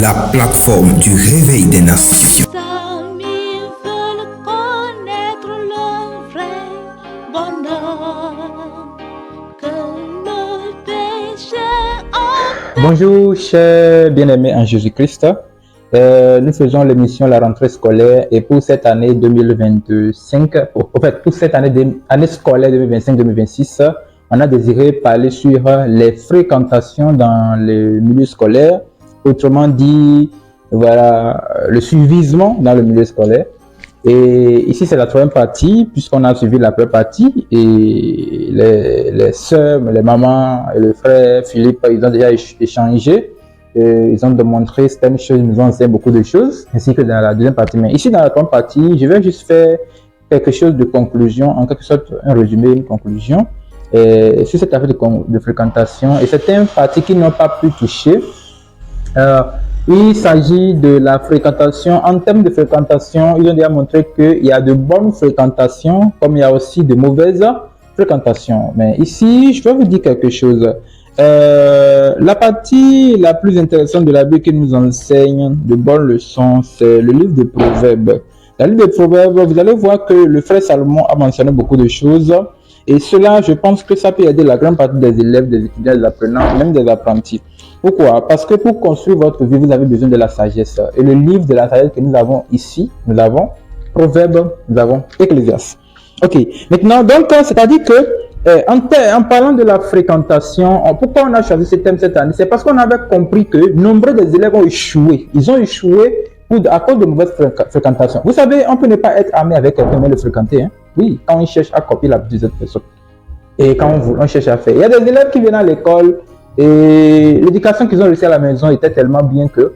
la plateforme du réveil des nations. Amis veulent connaître le vrai bonheur que le péché empêche. Bonjour, chers bien-aimés en Jésus-Christ. Nous faisons l'émission La rentrée scolaire et pour cette année 2025, pour cette année scolaire 2025-2026, on a désiré parler sur les fréquentations dans le milieu scolaire, autrement dit, voilà, le suivisme dans le milieu scolaire. Et ici, c'est la troisième partie, puisqu'on a suivi la première partie et les sœurs, les mamans et le frère Philippe, ils ont déjà échangé. Ils ont démontré certaines choses, ils nous ont enseigné beaucoup de choses, ainsi que dans la deuxième partie. Mais ici, dans la troisième partie, je vais juste faire quelque chose de conclusion, en quelque sorte un résumé, une conclusion sur cette affaire de fréquentation. Et certaines parties qui n'ont pas pu toucher. Il s'agit de la fréquentation. En termes de fréquentation, ils ont déjà montré qu'il y a de bonnes fréquentations, comme il y a aussi de mauvaises fréquentations. Mais ici, je vais vous dire quelque chose. La partie la plus intéressante de la Bible qui nous enseigne de bonnes leçons, c'est le livre de Proverbes. Dans le livre de Proverbes, vous allez voir que le frère Salomon a mentionné beaucoup de choses. Et cela, je pense que ça peut aider la grande partie des élèves, des étudiants, des apprenants, même des apprentis. Pourquoi? Parce que pour construire votre vie, vous avez besoin de la sagesse. Et le livre de la sagesse que nous avons ici, nous avons Proverbes, nous avons Ecclésiaste. Ok, maintenant, donc, c'est-à-dire que en parlant de la fréquentation, pourquoi on a choisi ce thème cette année? C'est parce qu'on avait compris que nombre des élèves ont échoué. Ils ont échoué à cause de mauvaises fréquentations. Vous savez, on peut ne pas être ami avec quelqu'un, mais le fréquenter. Hein? Oui, quand on cherche à copier la vie de cette personne. Et quand on cherche à faire. Il y a des élèves qui viennent à l'école et l'éducation qu'ils ont reçue à la maison était tellement bien que.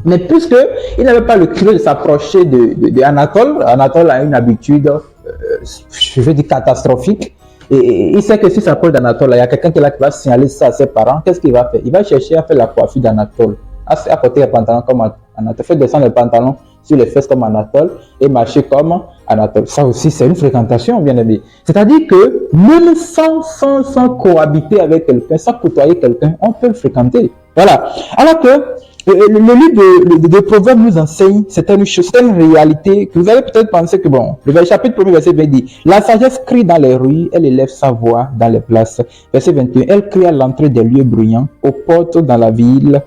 Mais puisqu'ils n'avaient pas le culot de s'approcher de Anatole, Anatole a une habitude, je veux dire catastrophique. Et il sait que si ça s'approche d'Anatole, il y a quelqu'un qui va signaler ça à ses parents. Qu'est-ce qu'il va faire? Il va chercher à faire la coiffure d'Anatole, à porter les pantalons comme Anatole, faire descendre les pantalons sur les fesses comme Anatole et marcher comme Anatole. Ça aussi, c'est une fréquentation, bien aimé. C'est-à-dire que même sans cohabiter avec quelqu'un, sans côtoyer quelqu'un, on peut le fréquenter. Voilà. Alors que le livre de Proverbes nous enseigne certaines choses, certaines réalités que vous allez peut-être penser que bon, le chapitre 1er verset 20 dit, la sagesse crie dans les rues, elle élève sa voix dans les places. Verset 21, elle crie à l'entrée des lieux bruyants, aux portes dans la ville,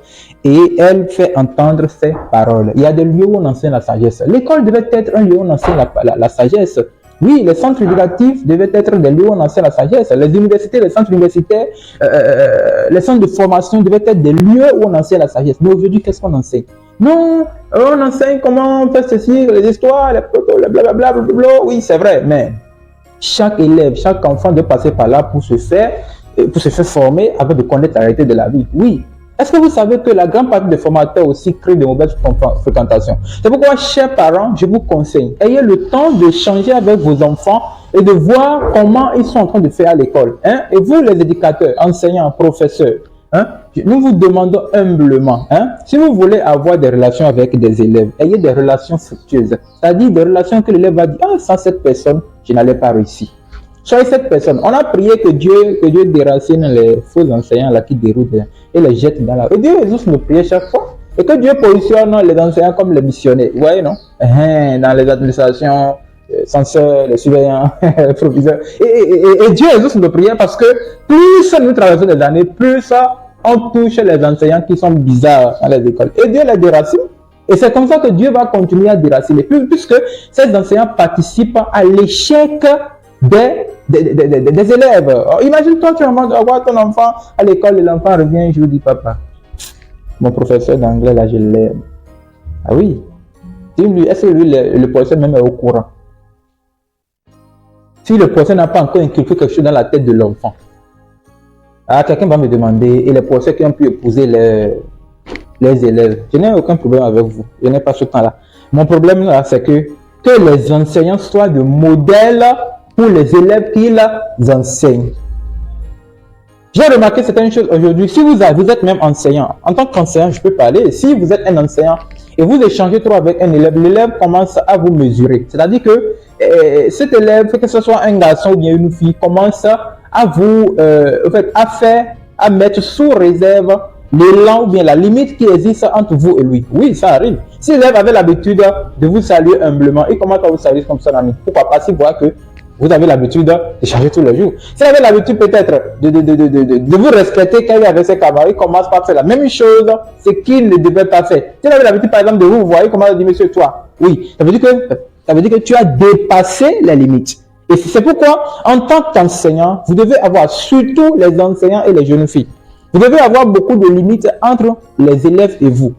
et elle fait entendre ses paroles. Il y a des lieux où on enseigne la sagesse. L'école devait être un lieu où on enseigne la sagesse. Oui, les centres éducatifs devaient être des lieux où on enseigne la sagesse. Les universités, les centres universitaires, les centres de formation devaient être des lieux où on enseigne la sagesse. Mais aujourd'hui, qu'est-ce qu'on enseigne? Non, on enseigne comment faire ceci, les histoires, les blablabla. Oui, c'est vrai, mais chaque élève, chaque enfant doit passer par là pour se faire former afin de connaître la réalité de la vie. Oui. Est-ce que vous savez que la grande partie des formateurs aussi créent de mauvaises fréquentations? C'est pourquoi, chers parents, je vous conseille, ayez le temps de changer avec vos enfants et de voir comment ils sont en train de faire à l'école. Hein? Et vous, les éducateurs, enseignants, professeurs, hein? Nous vous demandons humblement, hein? Si vous voulez avoir des relations avec des élèves, ayez des relations fructueuses. C'est-à-dire des relations que l'élève va dire, ah, sans cette personne, je n'allais pas réussir. Soyez cette personne. On a prié que Dieu déracine les faux enseignants là qui déroutent et les jette dans la... Et Dieu exauce nos prières chaque fois. Et que Dieu positionne les enseignants comme les missionnaires. Vous voyez, non? Dans les administrations, censeurs, les surveillants, les proviseurs. Et Dieu exauce nos prières parce que plus nous traversons des années, plus on touche les enseignants qui sont bizarres dans les écoles. Et Dieu les déracine. Et c'est comme ça que Dieu va continuer à déraciner. Puisque ces enseignants participent à l'échec des élèves. Alors, imagine-toi, tu envoies ton enfant à l'école et l'enfant revient, je vous dis, papa, mon professeur d'anglais là, je l'aime. Ah oui. Est-ce que lui, le professeur même est au courant? Si le professeur n'a pas encore inculqué quelque chose dans la tête de l'enfant, quelqu'un va me demander, et les professeurs qui ont pu épouser les élèves, je n'ai aucun problème avec vous, je n'ai pas ce temps-là. Mon problème là, c'est que les enseignants soient de modèles pour les élèves qu'ils enseignent. J'ai remarqué certaines choses aujourd'hui. Si vous êtes même enseignant, en tant qu'enseignant, je peux parler. Si vous êtes un enseignant et vous échangez trop avec un élève, l'élève commence à vous mesurer. C'est-à-dire que cet élève, que ce soit un garçon ou bien une fille, commence à vous, à mettre sous réserve l'élan ou bien la limite qui existe entre vous et lui. Oui, ça arrive. Si l'élève avait l'habitude de vous saluer humblement, il commence à vous saluer comme son ami. Pourquoi pas s'il voit que vous avez l'habitude de changer tous les jours. S'il avait l'habitude peut-être de vous respecter quand il est avec ses camarades, il commence par faire la même chose, ce qu'il ne devait pas faire. S'il avait l'habitude par exemple de vous voir, il commence à dire monsieur toi. Oui, ça veut dire que tu as dépassé les limites. Et c'est pourquoi, en tant qu'enseignant, vous devez avoir, surtout les enseignants et les jeunes filles, vous devez avoir beaucoup de limites entre les élèves et vous.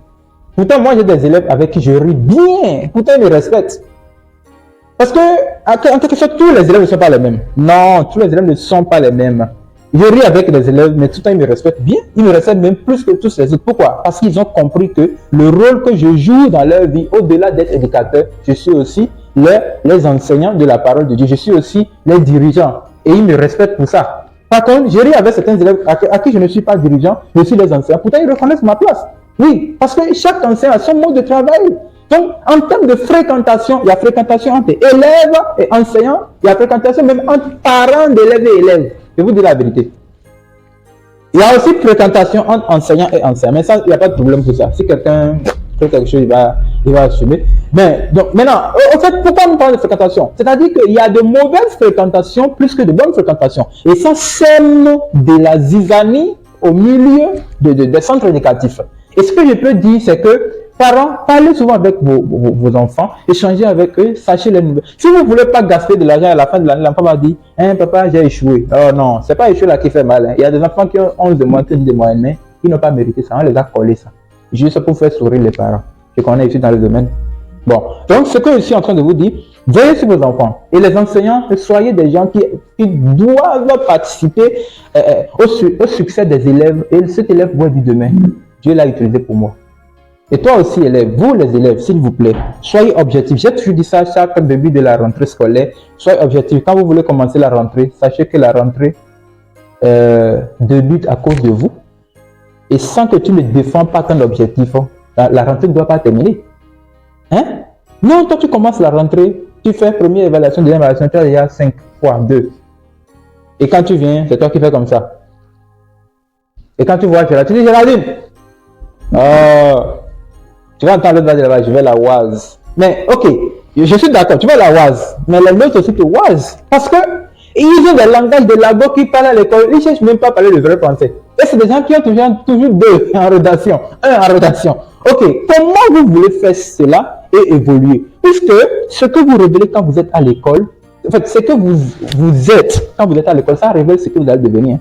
Pourtant, moi, j'ai des élèves avec qui je ris bien. Pourtant, ils me respectent. Parce que, en quelque sorte, tous les élèves ne sont pas les mêmes. Non, tous les élèves ne sont pas les mêmes. Je ris avec les élèves, mais tout le temps, ils me respectent bien. Ils me respectent même plus que tous les autres. Pourquoi? Parce qu'ils ont compris que le rôle que je joue dans leur vie, au-delà d'être éducateur, je suis aussi les enseignants de la parole de Dieu. Je suis aussi les dirigeants. Et ils me respectent pour ça. Par contre, je ris avec certains élèves à qui je ne suis pas dirigeant, je suis les enseignants. Pourtant, ils reconnaissent ma place. Oui, parce que chaque enseignant a son mode de travail. Donc, en termes de fréquentation, il y a fréquentation entre élèves et enseignants, il y a fréquentation même entre parents d'élèves et élèves. Je vous dis la vérité. Il y a aussi fréquentation entre enseignants et enseignants. Mais ça, il n'y a pas de problème pour ça. Si quelqu'un fait quelque chose, il va assumer. Mais, donc, maintenant, en fait, pourquoi on parle de fréquentation? C'est-à-dire qu'il y a de mauvaises fréquentations plus que de bonnes fréquentations. Et ça sème de la zizanie au milieu des centres éducatifs. Et ce que je peux dire, c'est que parents, parlez souvent avec vos enfants, échangez avec eux, sachez les nouvelles. Si vous ne voulez pas gaspiller de l'argent à la fin de l'année, l'enfant va dire hein, papa, j'ai échoué. Oh non, c'est pas échoué là qui fait mal. Hein. Il y a des enfants qui ont 11 de moyenne, de moyenne, mais ils n'ont pas mérité ça. On les a collés ça. Juste pour faire sourire les parents. Je connais ici dans le domaine. Bon, donc ce que je suis en train de vous dire, veillez sur vos enfants. Et les enseignants, soyez des gens qui doivent participer au succès des élèves. Et cet élève va dire demain, Dieu l'a utilisé pour moi. Et toi aussi, élèves, vous les élèves, s'il vous plaît, soyez objectifs. J'ai toujours dit ça chaque début de la rentrée scolaire. Soyez objectifs. Quand vous voulez commencer la rentrée, sachez que la rentrée débute à cause de vous. Et sans que tu ne défends pas ton objectif, la rentrée ne doit pas terminer. Hein? Non, toi tu commences la rentrée, tu fais première évaluation, deuxième évaluation, tu as déjà 5 fois 2. Et quand tu viens, c'est toi qui fais comme ça. Et quand tu vois Géraldine, tu dis Géraldine, tu vas entendre l'autre là-bas, je vais la Oise. Mais ok, je suis d'accord, tu vas la Oise. Mais les autres aussi te Oise. Parce que ils ont des langages de labo qui parlent à l'école, ils ne cherchent même pas à parler le vrai français. Et c'est des gens qui ont toujours 2 en rédaction, 1 en rédaction. Ok, comment vous voulez faire cela et évoluer? Puisque ce que vous révélez quand vous êtes à l'école, en fait, ce que vous êtes quand vous êtes à l'école, ça révèle ce que vous allez devenir.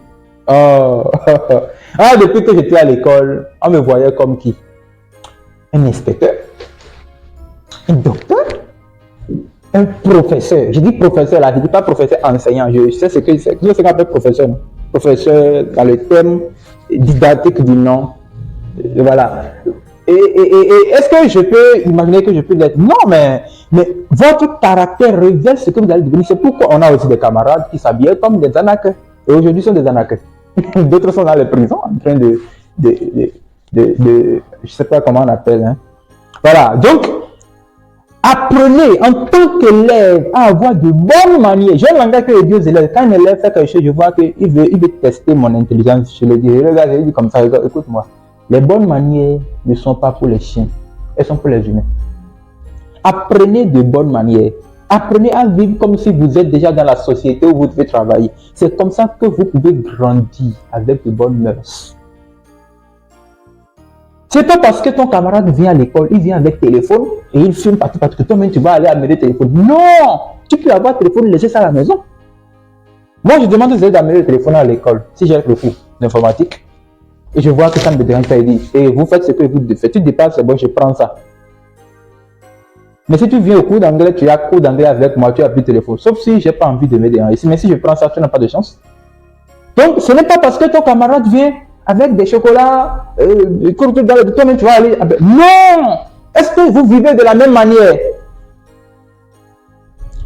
Depuis que j'étais à l'école, on me voyait comme qui? Un inspecteur? Un docteur? Un professeur? Je dis professeur là, je ne dis pas professeur enseignant. Je sais ce que c'est. Je sais ce qu'on appelle professeur. Professeur dans le thème didactique du nom. Voilà. Et est-ce que je peux imaginer que je peux l'être? Non, mais votre caractère révèle ce que vous allez devenir. C'est pourquoi on a aussi des camarades qui s'habillaient comme des anaques. Et aujourd'hui, sont des anaques. D'autres sont dans les prisons en train de je sais pas comment on appelle. Hein. Voilà. Donc, apprenez en tant qu'élève à avoir de bonnes manières. J'ai un langage que je dis aux élèves. Quand un élève fait quelque chose, je vois qu'il veut tester mon intelligence. Je le dis, le gars, je lui dis comme ça, écoute-moi. Les bonnes manières ne sont pas pour les chiens, elles sont pour les humains. Apprenez de bonnes manières. Apprenez à vivre comme si vous êtes déjà dans la société où vous devez travailler. C'est comme ça que vous pouvez grandir avec de bonnes mœurs. C'est pas parce que ton camarade vient à l'école, il vient avec téléphone et il filme partout parce que toi-même tu vas aller amener le téléphone. Non! Tu peux avoir le téléphone et laisser ça à la maison. Moi, je demande aux élèves d'amener le téléphone à l'école si j'ai le cours d'informatique. Et je vois que ça ne me dérange pas, il dit, et vous faites ce que vous devez faire. Tu dépasses, c'est bon, je prends ça. Mais si tu viens au cours d'anglais, tu as cours d'anglais avec moi, tu as plus de téléphone. Sauf si je n'ai pas envie de me déranger. Mais si je prends ça, tu n'as pas de chance. Donc, ce n'est pas parce que ton camarade vient avec des chocolats, toi-même tu vas aller. Non! Est-ce que vous vivez de la même manière?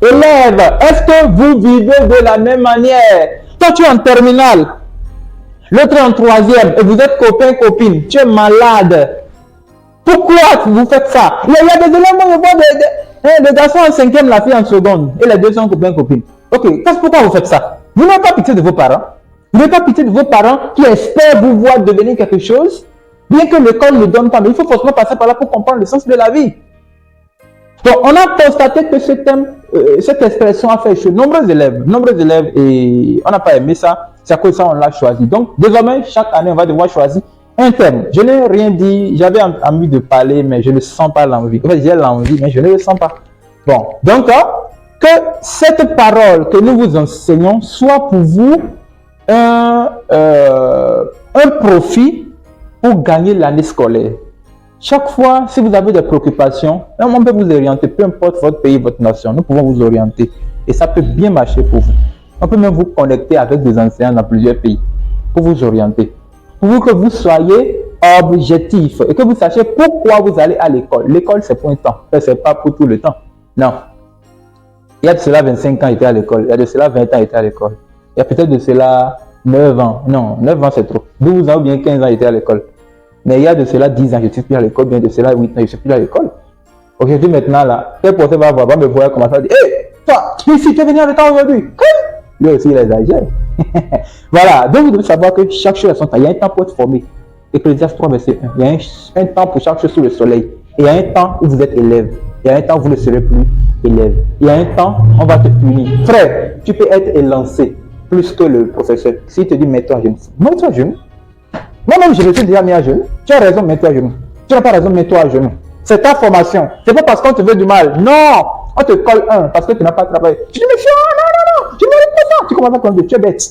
Élèves, est-ce que vous vivez de la même manière? Toi, tu es en terminale. L'autre est en 3e et vous êtes copain-copine. Tu es malade. Pourquoi vous faites ça? Il y a des élèves, moi je vois des garçons en 5e, la fille en seconde. Et les deux sont copain-copine. Ok, pourquoi vous faites ça? Vous n'avez pas pitié de vos parents. Vous n'avez pas pitié de vos parents qui espèrent vous voir devenir quelque chose. Bien que l'école ne donne pas, mais il faut forcément passer par là pour comprendre le sens de la vie. Donc, on a constaté que ce thème, cette expression a fait chez nombreux élèves, et on n'a pas aimé ça. C'est à cause de ça qu'on l'a choisi. Donc, désormais, chaque année, on va devoir choisir un thème. Je n'ai rien dit, j'avais envie de parler, mais je ne sens pas l'envie. En fait, j'ai l'envie, mais je ne le sens pas. Bon, donc, que cette parole que nous vous enseignons soit pour vous un profit pour gagner l'année scolaire. Chaque fois, si vous avez des préoccupations, on peut vous orienter, peu importe votre pays, votre nation, nous pouvons vous orienter. Et ça peut bien marcher pour vous. On peut même vous connecter avec des enseignants dans plusieurs pays pour vous orienter. Pour que vous soyez objectif et que vous sachiez pourquoi vous allez à l'école. L'école, c'est pour un temps. Ce n'est pas pour tout le temps. Non. Il y a de cela 25 ans, j'étais à l'école. Il y a de cela 20 ans, j'étais à l'école. Il y a peut-être de cela 9 ans. Non, 9 ans, c'est trop. 12 ans ou bien 15 ans, j'étais à l'école. Mais il y a de cela 10 ans, je ne suis plus à l'école. Bien de cela 8 ans, je ne suis plus à l'école. Aujourd'hui, maintenant, là, quel professeur va me voir commencer à dire: hé, toi, ici, tu es venu à l'école aujourd'hui. Lui aussi, il exagère. Voilà. Donc, vous devez savoir que chaque chose a son temps. Il y a un temps pour être formé. Ecclésiaste 3, verset 1. Il y a un temps pour chaque chose sous le soleil. Et il y a un temps où vous êtes élève. Il y a un temps où vous ne serez plus élève. Il y a un temps, on va te punir. Frère, tu peux être élancé plus que le professeur. S'il te dit: mets-toi à genoux. Mets-toi à genoux. Moi-même, je me suis déjà mis à genoux. Tu as raison, mets-toi à genoux. Tu n'as pas raison, mets-toi à genoux. C'est ta formation. C'est pas parce qu'on te veut du mal. Non! On te colle un parce que tu n'as pas travaillé. Tu dis: monsieur, non, je ne mérite pas ça. Tu commences à prendre, tu es bête.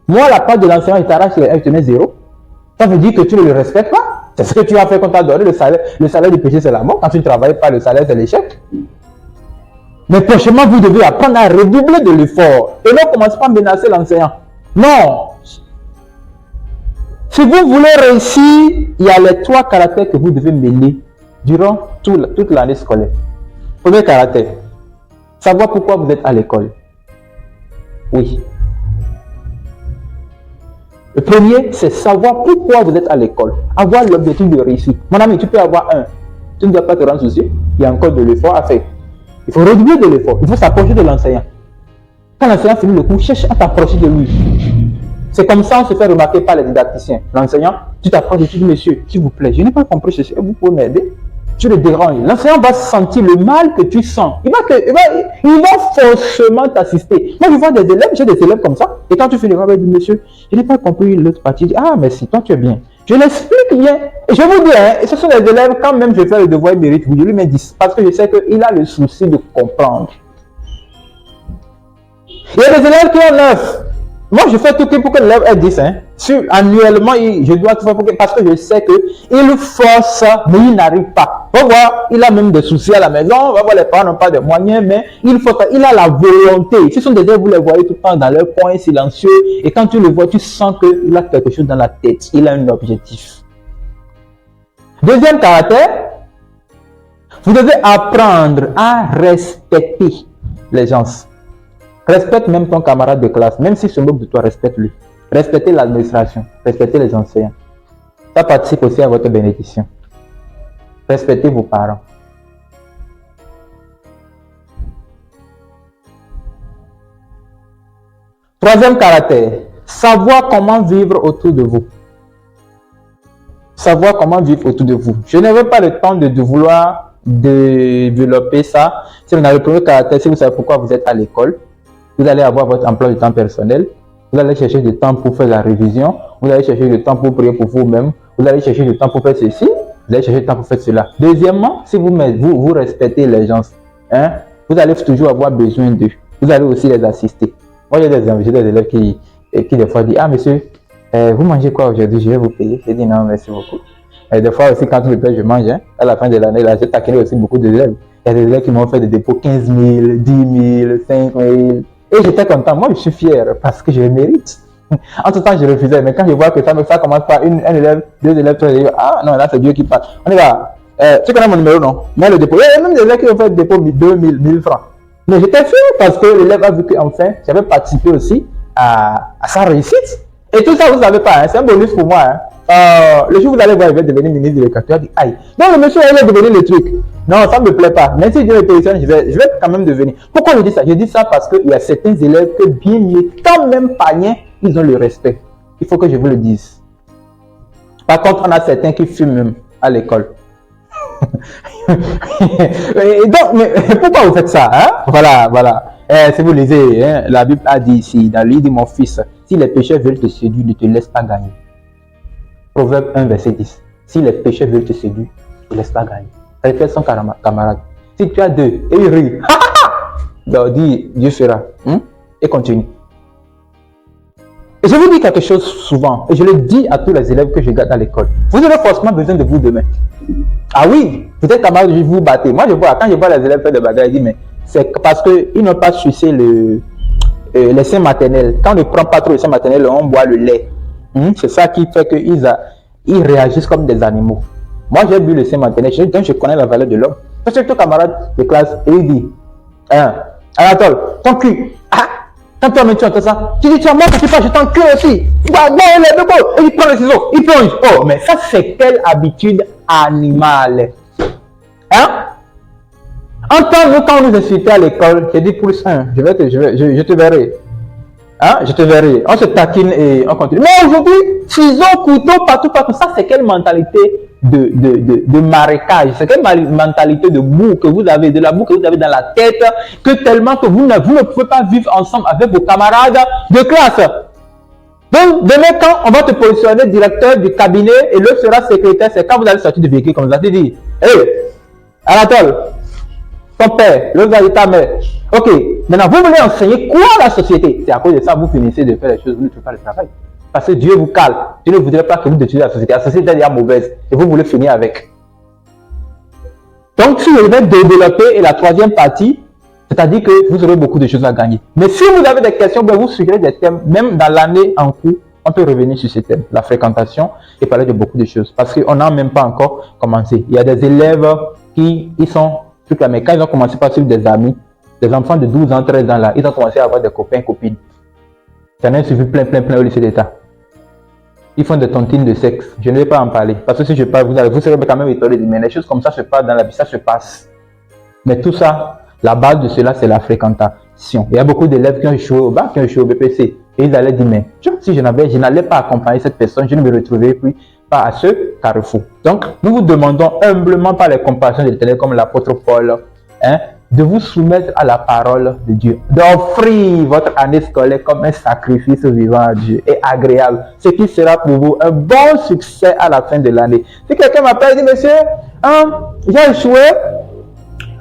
Moi, la part de l'enseignant, il t'arrache les 1, tu mets 0. Ça veut dire que tu ne le respectes pas. C'est ce que tu as fait quand tu as donné le salaire. Le salaire du péché, c'est la mort. Quand tu ne travailles pas, le salaire, c'est l'échec. Mais prochainement, vous devez apprendre à redoubler de l'effort. Et ne commencez pas à menacer l'enseignant. Non. Si vous voulez réussir, il y a les 3 caractères que vous devez mener durant toute l'année scolaire. Premier caractère, savoir pourquoi vous êtes à l'école. Oui. Le premier, c'est savoir pourquoi vous êtes à l'école. Avoir l'objectif de réussir. Mon ami, tu peux avoir un. Tu ne dois pas te rendre soucieux. Il y a encore de l'effort à faire. Il faut redoubler de l'effort. Il faut s'approcher de l'enseignant. Quand l'enseignant finit le cours, cherche à t'approcher de lui. C'est comme ça qu'on se fait remarquer par les didacticiens. L'enseignant, tu t'approches et tu dis: monsieur, s'il vous plaît, je n'ai pas compris ceci, vous pouvez m'aider? Tu le déranges. L'enseignant va sentir le mal que tu sens. Il va forcément t'assister. Moi, je vois des élèves, j'ai des élèves comme ça. Et quand tu fais le travail, il dit: monsieur, je n'ai pas compris l'autre partie. Il dit: ah, merci, toi tu es bien. Je l'explique bien. Et je vous dis, et ce sont des élèves, quand même je fais le devoir, ils méritent. Je lui mets 10. Parce que je sais qu'il a le souci de comprendre. Il y a des élèves qui ont 9. Moi, je fais tout pour que l'élève ait 10. Annuellement, je dois tout faire parce que je sais qu'il force, mais il n'arrive pas. On va voir, il a même des soucis à la maison. On va voir, les parents n'ont pas de moyens, mais il a la volonté. Ce sont des élèves, vous les voyez tout le temps dans leur coin silencieux. Et quand tu le vois, tu sens qu'il a quelque chose dans la tête. Il a un objectif. Deuxième caractère, vous devez apprendre à respecter les gens. Respecte même ton camarade de classe, même s'il se moque de toi, respecte-lui. Respectez l'administration, respectez les enseignants. Ça participe aussi à votre bénédiction. Respectez vos parents. Troisième caractère, savoir comment vivre autour de vous. Savoir comment vivre autour de vous. Je n'avais pas le temps de vouloir développer ça. Si vous avez le premier caractère, si vous savez pourquoi vous êtes à l'école, vous allez avoir votre emploi de temps personnel. Vous allez chercher du temps pour faire la révision. Vous allez chercher du temps pour prier pour vous-même. Vous allez chercher du temps pour faire ceci. Vous allez chercher du temps pour faire cela. Deuxièmement, si vous respectez les gens, vous allez toujours avoir besoin d'eux. Vous allez aussi les assister. Moi, j'ai des élèves qui des fois disent: ah monsieur, vous mangez quoi aujourd'hui? Je vais vous payer. Je dis: non, merci beaucoup. Et des fois aussi, quand je me paye, je mange. À la fin de l'année, là, j'ai taquiné aussi beaucoup d'élèves. Il y a des élèves qui m'ont fait des dépôts 15 000, 10 000, 5 000. Et j'étais content. Moi, je suis fier parce que je le mérite. En tout temps, je refusais. Mais quand je vois que ça commence par un élève, 2 élèves, 3 élèves, ah non, là, c'est Dieu qui parle. On y va. Tu connais mon numéro, non? Mais le dépôt. Il y a même des élèves qui ont fait le dépôt 2 000, 1000 francs. Mais j'étais fier parce que l'élève a vu qu'enfin, j'avais participé aussi à sa réussite. Et tout ça, vous ne savez pas. C'est un bonus pour moi. Le jour où vous allez voir, il va devenir ministre de l'éducation. Tu vas dire: aïe. Non, le monsieur, il va devenir le truc. Non, ça ne me plaît pas. Même si Dieu me pétitionne, je vais quand même devenir. Pourquoi je dis ça? Je dis ça parce qu'il y a certains élèves que bien mieux, quand même pas rien, ils ont le respect. Il faut que je vous le dise. Par contre, on a certains qui fument même à l'école. Et donc, mais pourquoi vous faites ça, hein? Voilà, voilà. Si vous lisez, hein, la Bible a dit ici, dans le livre, mon fils, si les pécheurs veulent te séduire, ne te laisse pas gagner. Proverbe 1, verset 10. Si les pécheurs veulent te séduire, ne te laisse pas gagner. Réfère son camarade. Si tu as deux, et il rit, donc dis, Dieu fera. Et continue. Et je vous dis quelque chose souvent, et je le dis à tous les élèves que je garde à l'école. Vous aurez forcément besoin de vous demain. Ah oui, peut-être camarade, vous battez. Moi, quand je vois les élèves faire des bagarres, je dis, mais c'est parce qu'ils n'ont pas sucé les seins maternels. Quand on ne prend pas trop le sein maternel, on boit le lait. C'est ça qui fait qu'ils réagissent comme des animaux. Moi, j'ai bu le sein maternel, donc je connais la valeur de l'homme. Parce que tout camarade de classe, et il dit, Anatole, ton cul, quand toi tu entends ça, tu dis, tu as moi, tu passes, je t'en cul aussi. Et il prend le ciseau, il plonge. Oh, mais ça, c'est quelle habitude animale. Hein? Entends-nous quand on nous insultait à l'école, j'ai dit plus un, je te verrai. Hein? Je te verrai. On se taquine et on continue. Mais aujourd'hui, ciseaux, couteaux, partout. Ça, c'est quelle mentalité de marécage? C'est quelle mentalité de boue que vous avez, de la boue que vous avez dans la tête, que tellement que vous ne pouvez pas vivre ensemble avec vos camarades de classe. Donc, demain, quand on va te positionner directeur du cabinet et l'autre sera secrétaire, c'est quand vous allez sortir du véhicule comme ça, tu dis, Anatole, ton père, l'autre va dire ta mère. Ok, maintenant vous voulez enseigner quoi à la société? C'est à cause de ça que vous finissez de faire les choses, vous ne faites pas le travail. Parce que Dieu vous cale. Dieu ne voudrait pas que vous détruisiez la société. La société est déjà mauvaise et vous voulez finir avec. Donc, si vous devez développer la troisième partie, c'est-à-dire que vous aurez beaucoup de choses à gagner. Mais si vous avez des questions, vous suivrez des thèmes, même dans l'année en cours, on peut revenir sur ces thèmes, la fréquentation et parler de beaucoup de choses. Parce qu'on n'a même pas encore commencé. Il y a des élèves qui sont tout là, mais quand ils ont commencé par suivre des amis, des enfants de 12 ans, 13 ans là, ils ont commencé à avoir des copains, copines. J'en ai suivi plein au lycée d'État. Ils font des tontines de sexe. Je ne vais pas en parler. Parce que si je parle, vous serez quand même étonné. Mais les choses comme ça se passent dans la vie, ça se passe. Mais tout ça, la base de cela, c'est la fréquentation. Il y a beaucoup d'élèves qui ont échoué au bac, qui ont échoué au BPC. Et ils allaient dire, mais si je n'allais pas accompagner cette personne, je ne me retrouverais plus pas à ce carrefour. Donc, nous vous demandons humblement par les comparaisons de l'Éternel comme l'apôtre Paul, de vous soumettre à la parole de Dieu, d'offrir votre année scolaire comme un sacrifice vivant à Dieu et agréable, ce qui sera pour vous un bon succès à la fin de l'année. Si quelqu'un m'appelle et dit, monsieur, j'ai échoué,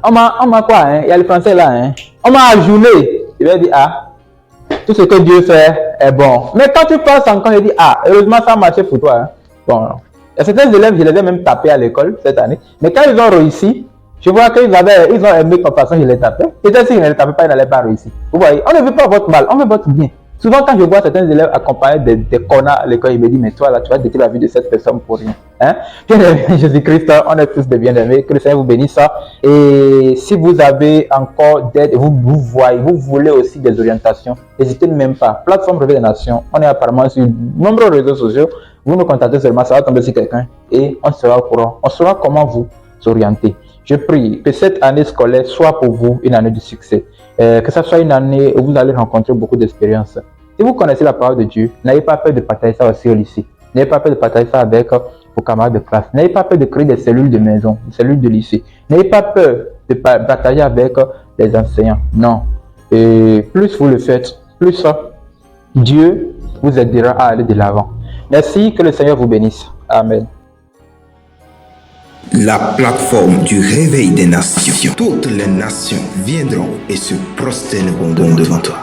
on m'a quoi, il y a le français là, on m'a ajourné. Je vais dire, tout ce que Dieu fait est bon. Mais quand tu passes encore, je dis, heureusement ça a marché pour toi. Bon, il y a certains élèves, je les ai même tapés à l'école cette année, mais quand ils ont réussi, je vois qu'ils ont aimé comme façon je les tapais. Peut-être s'ils ne les tapaient pas, ils n'allaient pas réussir. Vous voyez, on ne veut pas votre mal, on veut votre bien. Souvent, quand je vois certains élèves accompagnés des connards à l'école, ils me disent, mais toi là, tu vas détruire la vie de cette personne pour rien. Bien-aimé Jésus-Christ, on est tous des bien-aimés, que le Seigneur vous bénisse. Et si vous avez encore d'aide, vous voulez aussi des orientations, n'hésitez même pas. Plateforme Réveil des Nations, on est apparemment sur de nombreux réseaux sociaux. Vous nous contactez seulement, ça va tomber sur quelqu'un et on sera au courant. On saura comment vous orienter. Je prie que cette année scolaire soit pour vous une année de succès. Que ce soit une année où vous allez rencontrer beaucoup d'expériences. Si vous connaissez la parole de Dieu, n'ayez pas peur de partager ça aussi au lycée. N'ayez pas peur de partager ça avec vos camarades de classe. N'ayez pas peur de créer des cellules de maison, des cellules de lycée. N'ayez pas peur de partager avec les enseignants. Non. Et plus vous le faites, plus Dieu vous aidera à aller de l'avant. Merci, que le Seigneur vous bénisse. Amen. La plateforme du réveil des nations. Toutes les nations viendront et se prosterneront devant toi.